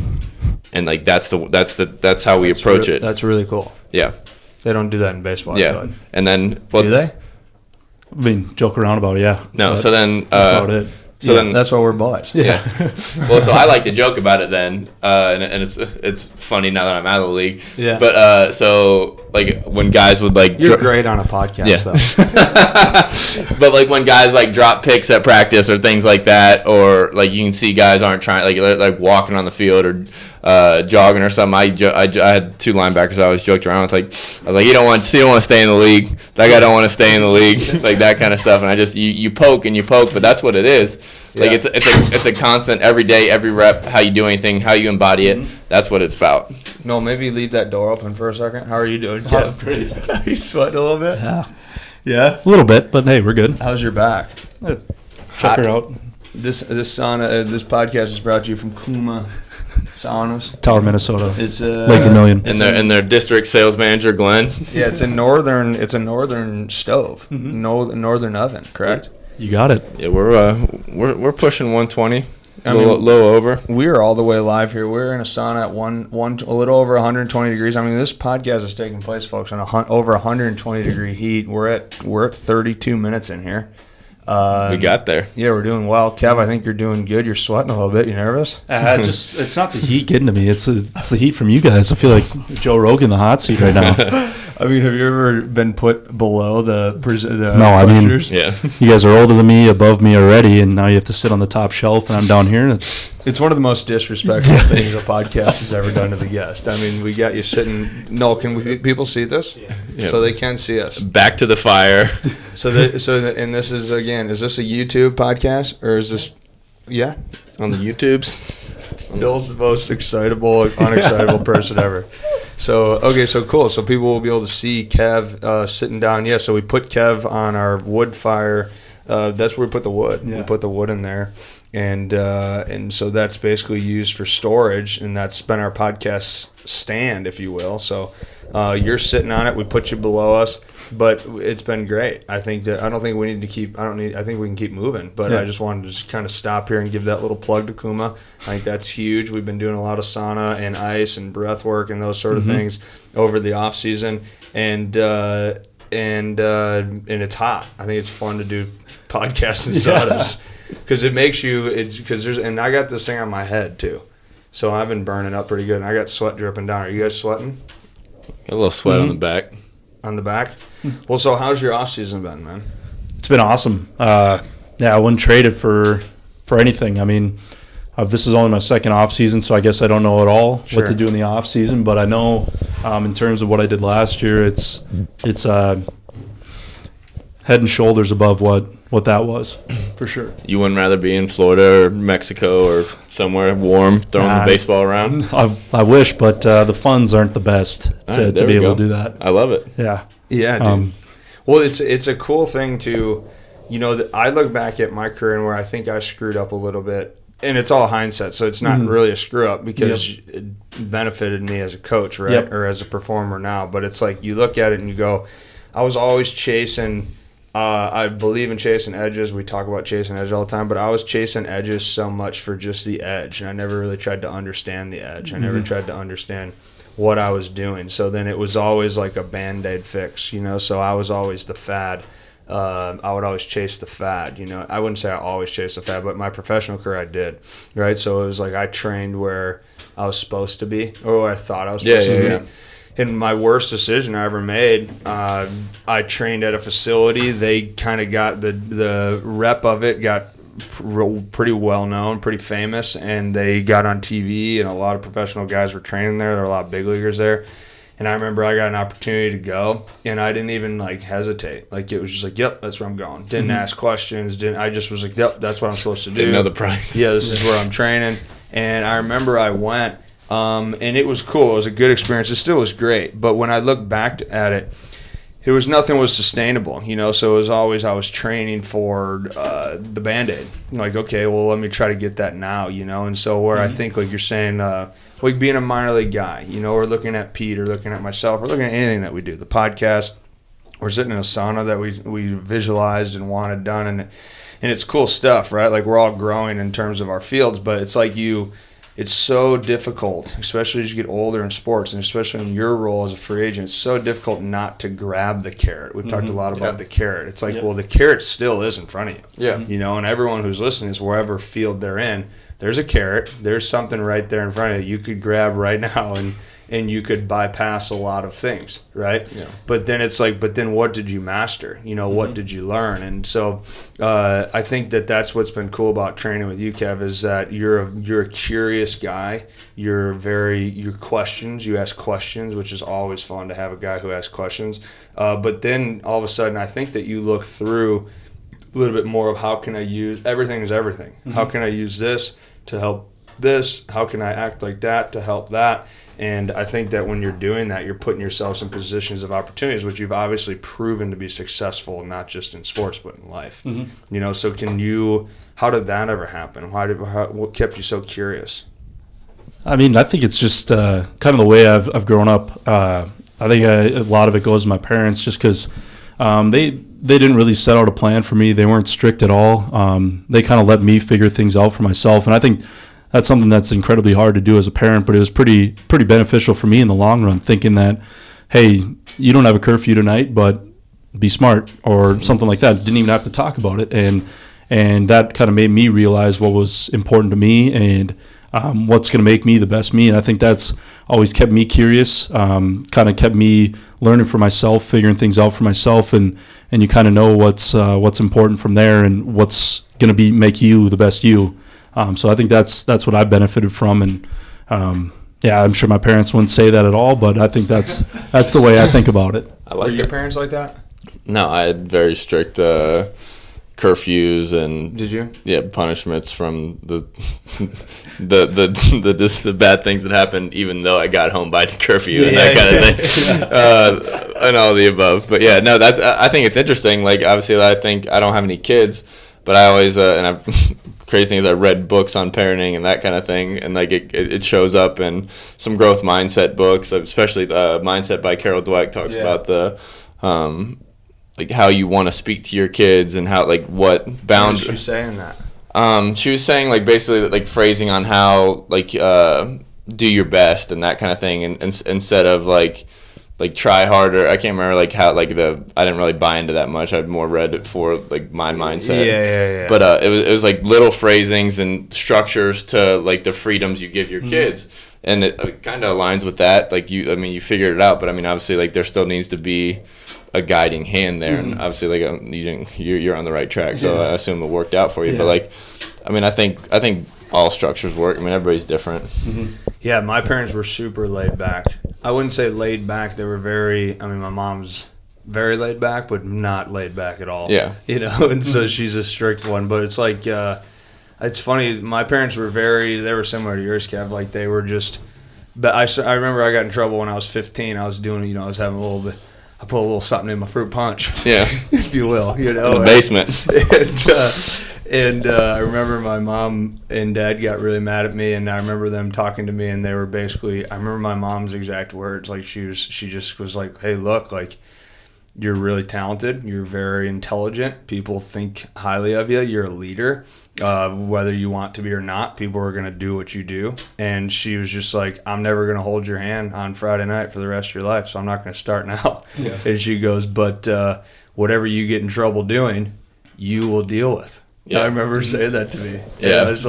and that's how we approach it. That's really cool. Yeah. They don't do that in baseball. Yeah. And then do they? I mean, joke around about it, yeah. No. So then that's about it. So then that's why we're boys. Yeah. Well, so I like to joke about it then, and it's funny now that I'm out of the league. Yeah. But so when guys would you're great on a podcast though. But when guys drop picks at practice or things like that, or you can see guys aren't trying like walking on the field or jogging or something. I had 2 linebackers I always joked around with. I was like, you don't want to stay in the league. That guy don't want to stay in the league. That kind of stuff. And I just you poke and you poke, but that's what it is. It's a constant every day, every rep. How you do anything, how you embody it. That's what it's about. No, maybe leave that door open for a second. How are you doing? Yeah, pretty. You sweating a little bit? Yeah. A little bit, but hey, we're good. How's your back? Check her out. This sauna. This podcast is brought to you from Kuma Saunas, Tower, Minnesota. It's Lake Vermilion. And their district sales manager, Glenn. Yeah, it's a northern stove, northern oven. Correct. You got it. Yeah, we're pushing 120. A little over. We're all the way live here. We're in a sauna at a little over 120 degrees. I mean, this podcast is taking place, folks, on over 120 degree heat. We're at 32 minutes in here. We got there. Yeah, we're doing well. Kev, I think you're doing good. You're sweating a little bit. You nervous? It's not the heat getting to me. It's the heat from you guys. I feel like Joe Rogan in the hot seat right now. I mean, have you ever been put below the No, I mean, yeah. You guys are older than me, above me already, and now you have to sit on the top shelf, and I'm down here. And it's one of the most disrespectful things a podcast has ever done to the guest. I mean, we got you sitting. No, people see this? Yeah. So they can see us. Back to the fire. And this is is this a YouTube podcast or is this? Yeah, on the YouTubes. Bill's the most unexcitable person ever. So cool. So people will be able to see Kev sitting down. Yeah, so we put Kev on our wood fire. That's where we put the wood. Yeah. We put the wood in there, and so that's basically used for storage, and that's been our podcast stand, if you will. So you're sitting on it. We put you below us, but it's been great. I think I think we can keep moving, but I just wanted to just kind of stop here and give that little plug to Kuma. I think that's huge. We've been doing a lot of sauna and ice and breath work and those sort of things over the off season, and it's hot. I think it's fun to do podcasts and saunas because it makes you. And I got this thing on my head too, so I've been burning up pretty good. And I got sweat dripping down. Are you guys sweating? Got a little sweat on the back. On the back? Well, so how's your off season been, man? It's been awesome. I wouldn't trade it for anything. I mean, this is only my second off season, so I guess I don't know at all what to do in the off season. But I know in terms of what I did last year, it's head and shoulders above what that was, for sure. You wouldn't rather be in Florida or Mexico or somewhere warm throwing the baseball around? I wish, but the funds aren't the best to be able to do that. I love it. Yeah. Yeah, dude. Well, it's a cool thing to, I look back at my career and where I think I screwed up a little bit. And it's all hindsight, so it's not really a screw-up because it benefited me as a coach, right, or as a performer now. But it's like you look at it and you go, I was always chasing I believe in chasing edges. We talk about chasing edges all the time, but I was chasing edges so much for just the edge, and I never really tried to understand the edge. I never tried to understand what I was doing. So then it was always like a Band-Aid fix, so I was always the fad. I would always chase the fad, I wouldn't say I always chased the fad, but my professional career I did, right? So it was like I trained where I was supposed to be, or where I thought I was supposed to be. And my worst decision I ever made, I trained at a facility. They kind of got the rep of it, got pretty well known, pretty famous, and they got on TV, and a lot of professional guys were training there. There were a lot of big leaguers there. And I remember I got an opportunity to go, and I didn't even like hesitate. Like it was just like, yep, that's where I'm going. Didn't ask questions. I just was like, yep, that's what I'm supposed to do. Didn't know the price. Yeah, this is where I'm training. And I remember I went, and it was cool. It was a good experience. It still was great. But when I look back at it, nothing was sustainable, so it was always I was training for the Band-Aid. Like, okay, well, let me try to get that now, and so where I think, like you're saying, like being a minor league guy, or looking at Pete or looking at myself or looking at anything that we do, the podcast, we're sitting in a sauna that we visualized and wanted done, and it's cool stuff, right? Like we're all growing in terms of our fields, but it's like it's so difficult, especially as you get older in sports, and especially in your role as a free agent, it's so difficult not to grab the carrot. We've talked a lot about the carrot. It's like, well, the carrot still is in front of you. Yeah. And everyone who's listening is wherever field they're in, there's a carrot. There's something right there in front of you could grab right now, and you could bypass a lot of things, right? Yeah. But then it's like, but then what did you master? What did you learn? And so I think that's what's been cool about training with you, Kev, is that you're a curious guy. You ask questions, which is always fun to have a guy who asks questions. But then all of a sudden, I think that you look through a little bit more of how can I use, everything is everything. How can I use this to help this? How can I act like that to help that? And I think that when you're doing that, you're putting yourselves in positions of opportunities, which you've obviously proven to be successful, not just in sports, but in life. So how did that ever happen? What kept you so curious? I mean, I think it's just kind of the way I've grown up. I think a lot of it goes to my parents, just because they didn't really set out a plan for me. They weren't strict at all. They kind of let me figure things out for myself, and I think that's something that's incredibly hard to do as a parent, but it was pretty beneficial for me in the long run, thinking that, hey, you don't have a curfew tonight, but be smart or something like that. Didn't even have to talk about it. And that kind of made me realize what was important to me and what's going to make me the best me. And I think that's always kept me curious, kind of kept me learning for myself, figuring things out for myself. And you kind of know what's important from there and what's going to make you the best you. So I think that's what I benefited from, and I'm sure my parents wouldn't say that at all, but I think that's the way I think about it. Were your parents like that? No, I had very strict curfews and did you? Yeah, punishments from the bad things that happened, even though I got home by the curfew and that kind of thing, and all the above. But yeah, no, I think it's interesting. Like obviously, I think I don't have any kids, but I always crazy thing is I read books on parenting and that kind of thing, and like it shows up in some growth mindset books, especially Mindset by Carol Dweck talks about the like how you want to speak to your kids and how like what boundaries. What is she saying that? She was saying like basically like phrasing on how like do your best and that kind of thing, and instead of like try harder. I can't remember like how like I didn't really buy into that much. I'd more read it for like my mindset. Yeah. But it was like little phrasings and structures to like the freedoms you give your kids, and it kind of aligns with that. Like you figured it out, but I mean obviously like there still needs to be a guiding hand there, and obviously like you're on the right track. So I assume it worked out for you. But like, I mean I think all structures work. I mean everybody's different. Yeah, my parents were super laid back. I wouldn't say laid back. They were my mom's very laid back, but not laid back at all. Yeah. And so she's a strict one. But it's like, it's funny. My parents were they were similar to yours, Kev. Like they were just, but I remember I got in trouble when I was 15. I was doing, I was having a little bit, I put a little something in my fruit punch. Yeah. If you will, In the basement. And I remember my mom and dad got really mad at me, and I remember them talking to me, and they were basically, I remember my mom's exact words, like she just was like, hey, look, like you're really talented, you're very intelligent, people think highly of you, you're a leader, whether you want to be or not, people are going to do what you do. And she was just like, I'm never going to hold your hand on Friday night for the rest of your life, so I'm not going to start now. Yeah. And she goes, but whatever you get in trouble doing, you will deal with. Yeah. I remember saying that to me. Yeah. And I was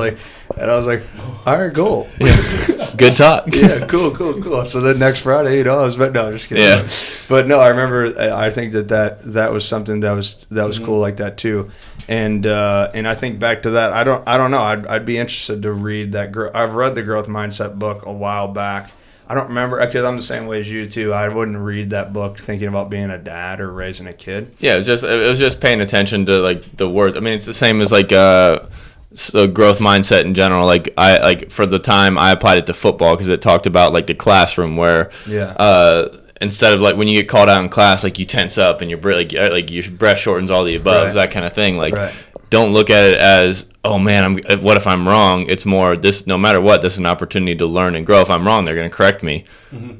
like, all right, cool. Yeah. Good talk. Yeah, cool. So then next Friday, I was, but no, just kidding. Yeah. But no, I remember, I think that was something that was cool like that too. And I think back to that, I don't know. I'd be interested to read that. I've read the Growth Mindset book a while back. I don't remember, because I'm the same way as you too. I wouldn't read that book thinking about being a dad or raising a kid. Yeah, it was just paying attention to like the word. I mean, it's the same as like so growth mindset in general. Like for the time I applied it to football because it talked about like the classroom where instead of like when you get called out in class, like you tense up and like your breath shortens, all the above, that kind of thing. Like don't look at it as, oh man, what if I'm wrong? It's more this, no matter what, this is an opportunity to learn and grow. If I'm wrong, they're going to correct me.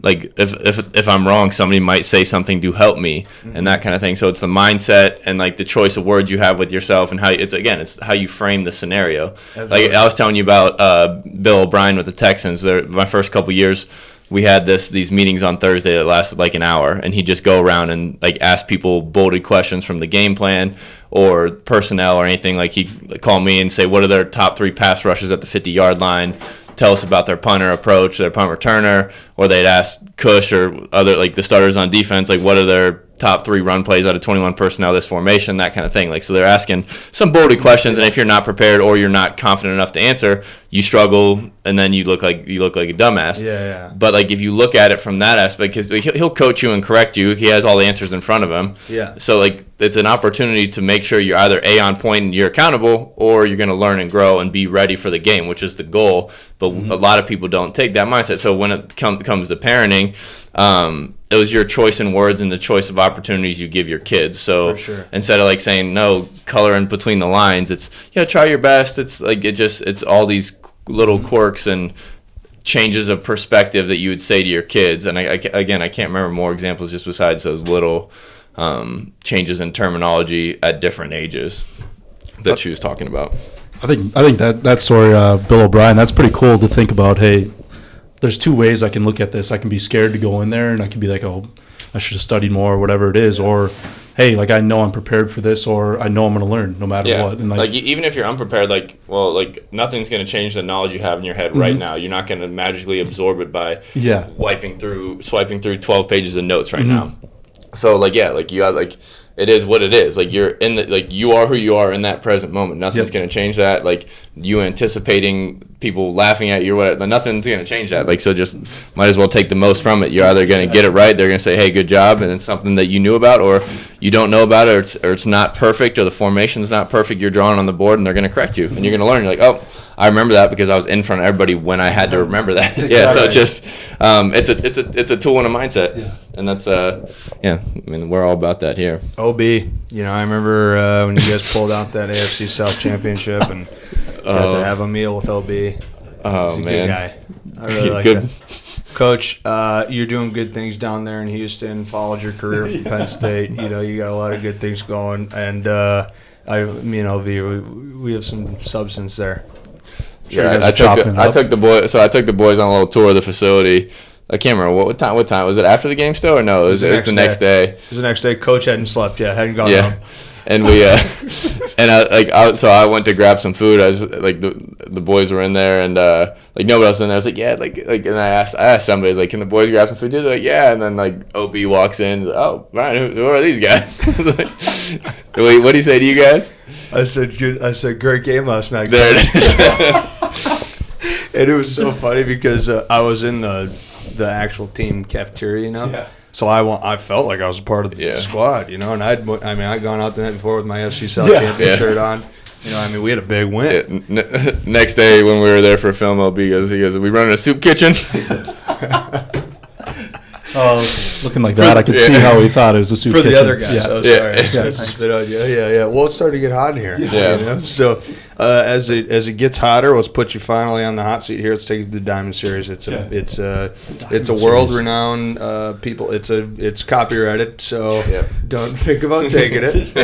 Like if I'm wrong, somebody might say something to help me and that kind of thing. So it's the mindset and like the choice of words you have with yourself and how it's how you frame the scenario. Absolutely. Like I was telling you about Bill O'Brien with the Texans. My first couple years, we had these meetings on Thursday that lasted like an hour, and he'd just go around and like ask people bolded questions from the game plan or personnel or anything. Like he'd call me and say, what are their top 3 pass rushes at the 50-yard line? Tell us about their punter approach, their punt returner. Or they'd ask Cush or other like the starters on defense, like what are their top 3 run plays out of 21 personnel, this formation, that kind of thing. Like, so they're asking some bolded questions, and if you're not prepared or you're not confident enough to answer, you struggle, and then you look like a dumbass. Yeah. But like if you look at it from that aspect, because he'll coach you and correct you, he has all the answers in front of him. Yeah. So like it's an opportunity to make sure you're either on point and you're accountable, or you're going to learn and grow and be ready for the game, which is the goal. But a lot of people don't take that mindset. So when it comes to parenting, it was your choice in words and the choice of opportunities you give your kids. So instead of like saying no, color in between the lines, it's try your best. It's like it's all these little quirks and changes of perspective that you would say to your kids. And I can't remember more examples just besides those little changes in terminology at different ages that she was talking about. I think that story, Bill O'Brien, that's pretty cool to think about. Hey, there's 2 ways I can look at this. I can be scared to go in there, and I can be like, oh, I should have studied more, or whatever it is. Or, hey, like I know I'm prepared for this, or I know I'm going to learn no matter what. And like even if you're unprepared, like nothing's going to change the knowledge you have in your head right now. You're not going to magically absorb it by swiping through 12 pages of notes right now. So you got it is what it is. Like you're you are who you are in that present moment. Nothing's going to change that. Like you anticipating people laughing at you or whatever, nothing's going to change that. Like, so just might as well take the most from it. You're either going to get it right, they're going to say, hey, good job, and it's something that you knew about, or you don't know about it, or it's not perfect, or the formation's not perfect, you're drawing on the board, and they're going to correct you, and you're going to learn. You're like, oh, I remember that because I was in front of everybody when I had to remember that. So it's just it's a tool and a mindset, and that's I mean, we're all about that here. OB, I remember when you guys pulled out that AFC South championship and got to have a meal with OB. Oh, He's a man, good guy. I really like that. Coach, you're doing good things down there in Houston. Followed your career from Penn State. You got a lot of good things going, and me and OB, we have some substance there. Sure, I took the boys on a little tour of the facility. I can't remember what time was it, after the game still, or no? It was the next day. It was the next day. Coach hadn't slept yet. Hadn't gone home. And we so I went to grab some food. I was like the boys were in there, and nobody else was in there. I was like and I asked somebody, I was like, can the boys grab some food? They're like, yeah. And then OB walks in. Like, oh, Ryan, who are these guys? Wait, what did he say to you guys? I said good. I said great game last night. There it is. And it was so funny because I was in the actual team cafeteria, Yeah. So I felt like I was a part of the squad, and I'd gone out the night before with my FC South champion shirt on. We had a big win. Next day when we were there for film, he goes, are we running a soup kitchen? Looking like that, I could see how he thought it was a soup kitchen. For the other guys. Sorry. Yeah. Well, it's starting to get hot in here. Yeah. So as it gets hotter, let's put you finally on the hot seat here. Let's take you to the Diamond Series. It's a world renowned people. It's copyrighted, so don't think about taking it.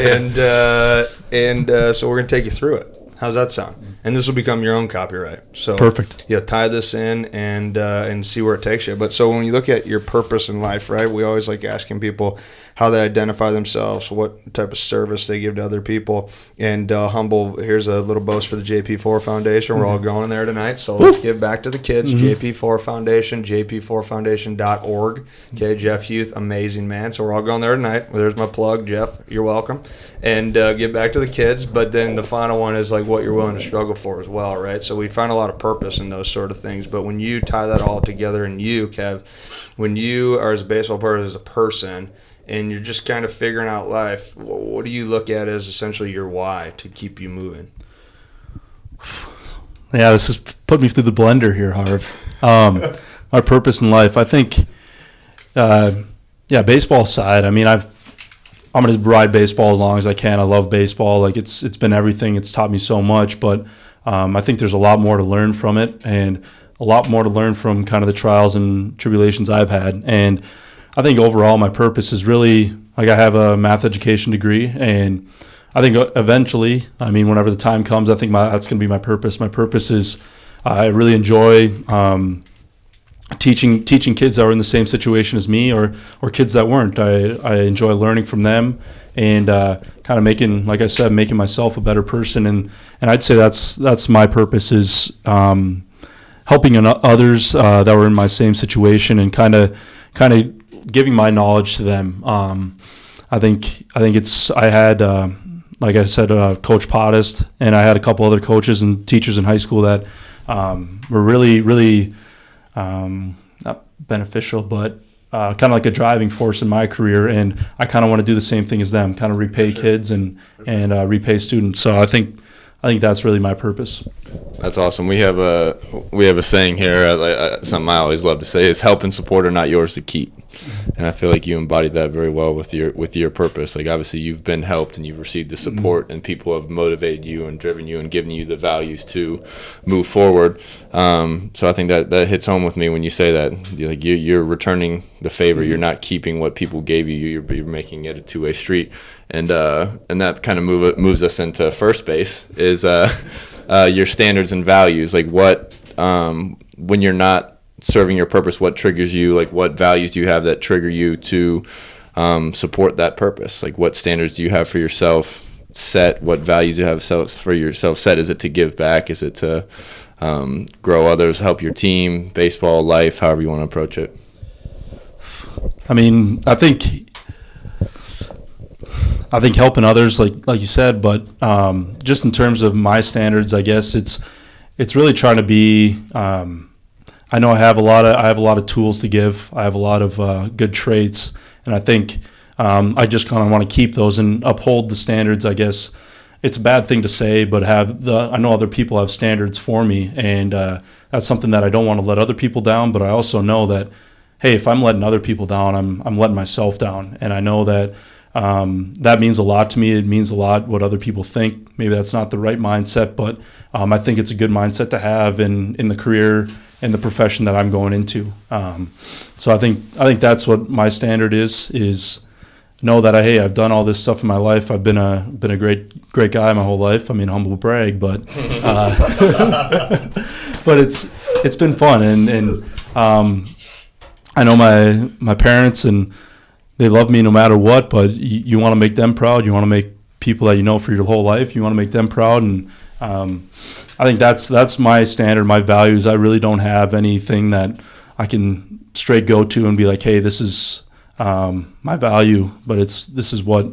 And so we're gonna take you through it. How's that sound? And this will become your own copyright. So perfect. Tie this in and see where it takes you. But so when you look at your purpose in life, right? We always like asking people, how they identify themselves, what type of service they give to other people. And humble, here's a little boast for the JP4 Foundation. We're all going there tonight, so let's give back to the kids. JP4 Foundation, jp4foundation.org. Okay, Jeff Hughes, amazing man. So we're all going there tonight. There's my plug, Jeff. You're welcome. And give back to the kids. But then the final one is like what you're willing to struggle for as well, right? So we find a lot of purpose in those sort of things. But when you tie that all together, and you, Kev, when you are as a baseball player, as a person, and you're just kind of figuring out life, what do you look at as essentially your why to keep you moving? Yeah, this has put me through the blender here, Harv. My purpose in life, I think, baseball side. I mean, I'm going to ride baseball as long as I can. I love baseball. Like it's been everything. It's taught me so much, but I think there's a lot more to learn from it, and a lot more to learn from kind of the trials and tribulations I've had. And I think overall my purpose is really, like, I have a math education degree, and I think eventually, I mean, whenever the time comes, I think that's going to be my purpose. My purpose is I really enjoy teaching kids that were in the same situation as me, or kids that weren't. I enjoy learning from them, and kind of making, like I said, making myself a better person. And I'd say that's my purpose, is helping others that were in my same situation, and kind of giving my knowledge to them. I think I had, like I said, Coach Pottist, and I had a couple other coaches and teachers in high school that were really not beneficial, but kind of like a driving force in my career. And I kind of want to do the same thing as them, kind of repay kids and repay students. So I think that's really my purpose. That's awesome. We have a saying here, something I always love to say, is help and support are not yours to keep. And I feel like you embodied that very well with your purpose. Like, obviously you've been helped and you've received the support, and people have motivated you and driven you and given you the values to move forward. So I think that hits home with me when you say that. You're returning the favor. You're not keeping what people gave you. You're making it a two-way street. And that kind of moves us into first base, is your standards and values. Like, what when you're not serving your purpose, what triggers you? Like, what values do you have that trigger you to support that purpose? Like, what standards do you have for yourself set? What values do you have for yourself set? Is it to give back? Is it to grow others, help your team, baseball, life, however you want to approach it? I mean, I think helping others, like you said, but just in terms of my standards, I guess it's really trying to be. I know I have a lot of tools to give. I have a lot of good traits, and I think I just kind of want to keep those and uphold the standards. I guess it's a bad thing to say, but I know other people have standards for me, and that's something that I don't want to let other people down. But I also know that, hey, if I'm letting other people down, I'm letting myself down, and I know that. That means a lot to me. It means a lot what other people think. Maybe that's not the right mindset, but I think it's a good mindset to have in the career and the profession that I'm going into. So I think that's what my standard is know that I've done all this stuff in my life. I've been a great guy my whole life. I mean, humble brag, but but it's been fun, and I know my parents, and they love me no matter what, but you want to make them proud. You want to make people that you know for your whole life, you want to make them proud. And I think that's my standard, my values. I really don't have anything that I can straight go to and be like, hey, this is my value, but this is what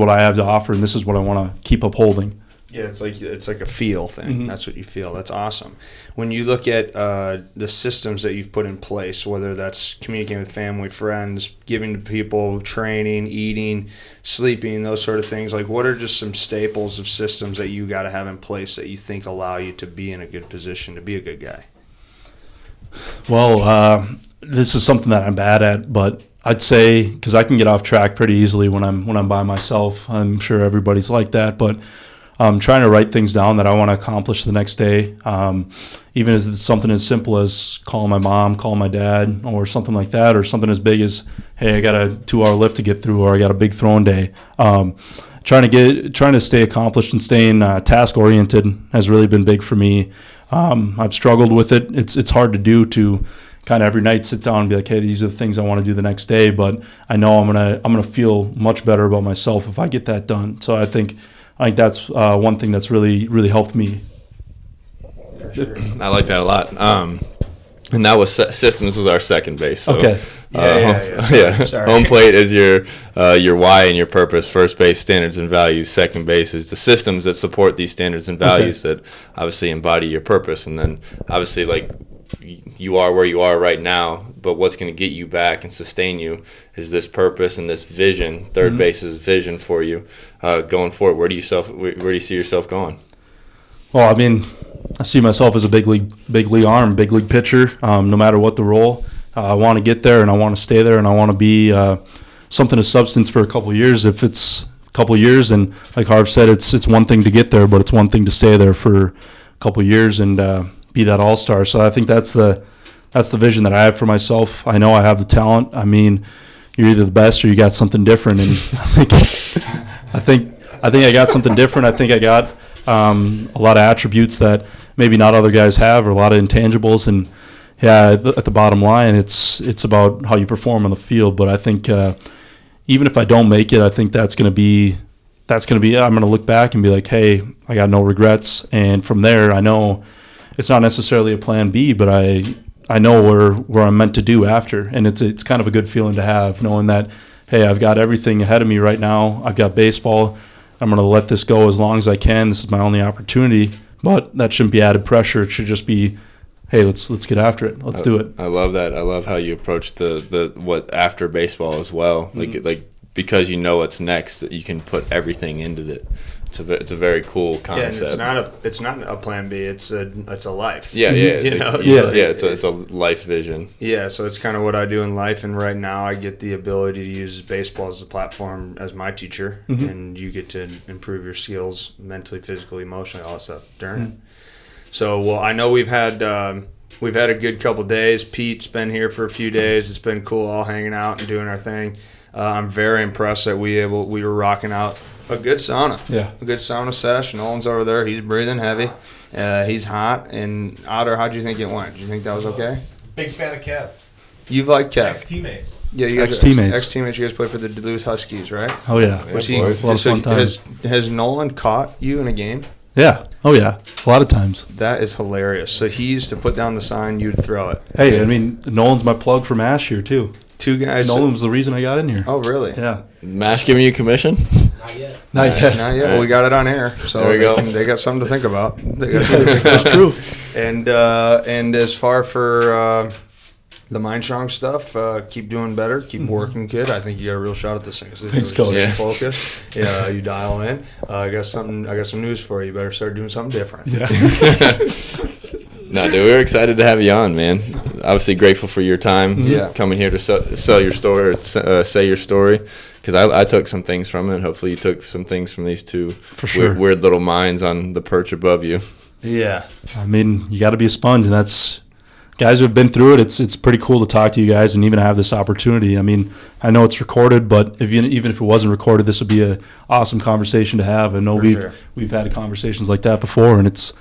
I have to offer, and this is what I want to keep upholding. Yeah, it's like a feel thing. Mm-hmm. That's what you feel. That's awesome. When you look at the systems that you've put in place, whether that's communicating with family, friends, giving to people, training, eating, sleeping, those sort of things, like, what are just some staples of systems that you got to have in place that you think allow you to be in a good position, to be a good guy? Well, this is something that I'm bad at, but I'd say, because I can get off track pretty easily when I'm by myself. I'm sure everybody's like that, but I'm trying to write things down that I want to accomplish the next day, even if it's something as simple as calling my mom, calling my dad, or something like that, or something as big as, hey, I got a 2-hour lift to get through, or I got a big throwing day. Trying to stay accomplished and staying task oriented has really been big for me. I've struggled with it. It's hard to do, to kind of every night sit down and be like, hey, these are the things I want to do the next day. But I know I'm gonna feel much better about myself if I get that done. So I think that's one thing that's really helped me. I like that a lot. And that was systems was our second base. So, Okay. Yeah. Home plate is your why and your purpose. First base, standards and values. Second base is the systems that support these standards and values that obviously embody your purpose. And then obviously, like, you are where you are right now, but what's going to get you back and sustain you is this purpose and this vision. Third base is vision for you going forward. Where do you see yourself going? Well, I mean, I see myself as a big league arm, big league pitcher. No matter what the role, I want to get there and I want to stay there and I want to be something of substance for a couple of years. If it's a couple of years, and like Harv said, it's one thing to get there, but it's one thing to stay there for a couple of years and be that all-star. So I think that's the vision that I have for myself. I know I have the talent. I mean, you're either the best or you got something different, and I think I got something different. I think I got a lot of attributes that maybe not other guys have, or a lot of intangibles. And yeah, at the bottom line, it's about how you perform on the field. But I think even if I don't make it, I think that's going to be. I'm going to look back and be like, hey, I got no regrets. And from there, I know it's not necessarily a plan B, but I know where I'm meant to do after. And it's kind of a good feeling to have, knowing that, hey, I've got everything ahead of me right now. I've got baseball. I'm going to let this go as long as I can. This is my only opportunity. But that shouldn't be added pressure. It should just be, hey, let's get after it. Let's do it. I love that. I love how you approach the what after baseball as well. Like because you know what's next, that you can put everything into it. It's a very cool concept. Yeah, and it's not a plan B. It's a life. Yeah. It's a life vision. Yeah, so it's kind of what I do in life, and right now I get the ability to use baseball as a platform as my teacher, and you get to improve your skills mentally, physically, emotionally, all that stuff during it. So, well, I know we've had a good couple days. Pete's been here for a few days. It's been cool, all hanging out and doing our thing. I'm very impressed that we were rocking out a good sauna. Yeah. A good sauna sesh. Nolan's over there. He's breathing heavy. He's hot. And Otter, how'd you think it went? Did you think that was okay? Big fan of Kev. You like Kev? Ex-teammates. Yeah, you guys Ex-teammates. Ex-teammates. You guys played for the Duluth Huskies, right? Oh, yeah. Was It's a lot of fun times. Has Nolan caught you in a game? Yeah. Oh, yeah. A lot of times. That is hilarious. So he used to put down the sign, you'd throw it. Hey, I mean, Nolan's my plug for MASH here, too. Two guys. Nolan was the reason I got in here. Oh, really? Yeah. MASH giving you commission? Not yet. Not yet. Not yet. Well, we got it on air, so There we go. they got something to think about. There's proof. And as far for the Mindstrong stuff, keep doing better, keep working, kid. I think you got a real shot at this thing. So Thanks, just Coach. stay focused. Yeah, you dial in. I got some news for you. You better start doing something different. Yeah. No, dude, we were excited to have you on, man. Obviously grateful for your time coming here to sell your story, or say your story, because I took some things from it, and hopefully you took some things from these two For sure. weird little minds on the perch above you. Yeah. I mean, you got to be a sponge, and that's guys who have been through it. It's pretty cool to talk to you guys and even have this opportunity. I mean, I know it's recorded, but even if it wasn't recorded, this would be an awesome conversation to have. I know we've had conversations like that before, and it's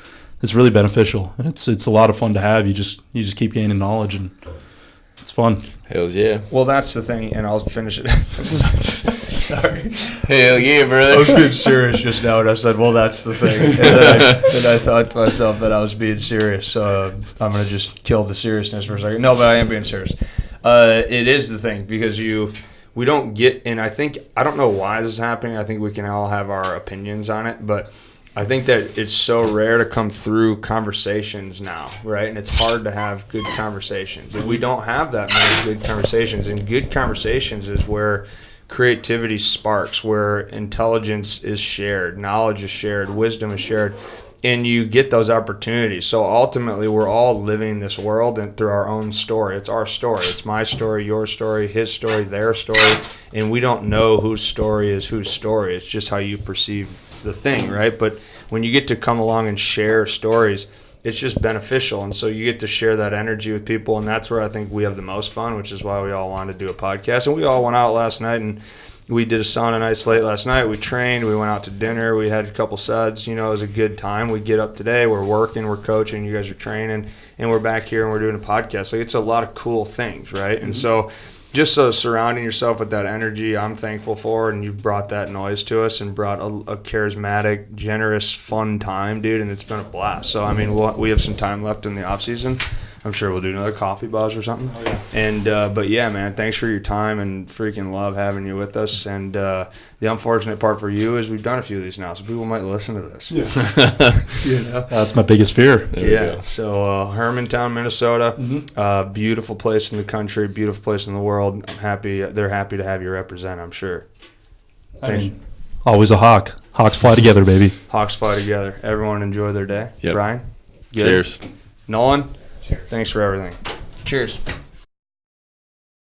really beneficial, and it's a lot of fun to have. You just keep gaining knowledge, and it's fun. Hells yeah. Well, that's the thing, and I'll finish it. Sorry. Hell yeah, brother. I was being serious just now, and I said, well, that's the thing. And then I thought to myself that I was being serious, so I'm going to just kill the seriousness for a second. No, but I am being serious. It is the thing, because we don't get, and I don't know why this is happening. I think we can all have our opinions on it, but I think that it's so rare to come through conversations now, right? And it's hard to have good conversations. And we don't have that many good conversations. And good conversations is where creativity sparks, where intelligence is shared, knowledge is shared, wisdom is shared, and you get those opportunities. So ultimately, we're all living this world and through our own story. It's our story. It's my story, your story, his story, their story. And we don't know whose story is whose story. It's just how you perceive the thing, right? But when you get to come along and share stories, it's just beneficial, and so you get to share that energy with people, and that's where I think we have the most fun, which is why we all wanted to do a podcast. And we all went out last night and we did a sauna night late last night. We trained. We went out to dinner. We had a couple suds. You know, it was a good time. We get up today. We're working. We're coaching. You guys are training. And we're back here and we're doing a podcast. Like, it's a lot of cool things, right? And so just surrounding yourself with that energy, I'm thankful for. And you've brought that noise to us and brought a charismatic, generous, fun time, dude. And it's been a blast. So, I mean, we have some time left in the off season. I'm sure we'll do another coffee buzz or something. Oh, yeah. And but yeah, man, thanks for your time and freaking love having you with us. And the unfortunate part for you is we've done a few of these now, so people might listen to this. Yeah. You know? That's my biggest fear. Yeah. So Hermantown, Minnesota, beautiful place in the country, beautiful place in the world. I'm happy. They're happy to have you represent, I'm sure. I mean, always a Hawk. Hawks fly together, baby. Hawks fly together. Everyone enjoy their day. Yep. Brian? Good? Cheers. Nolan? Thanks for everything. Cheers.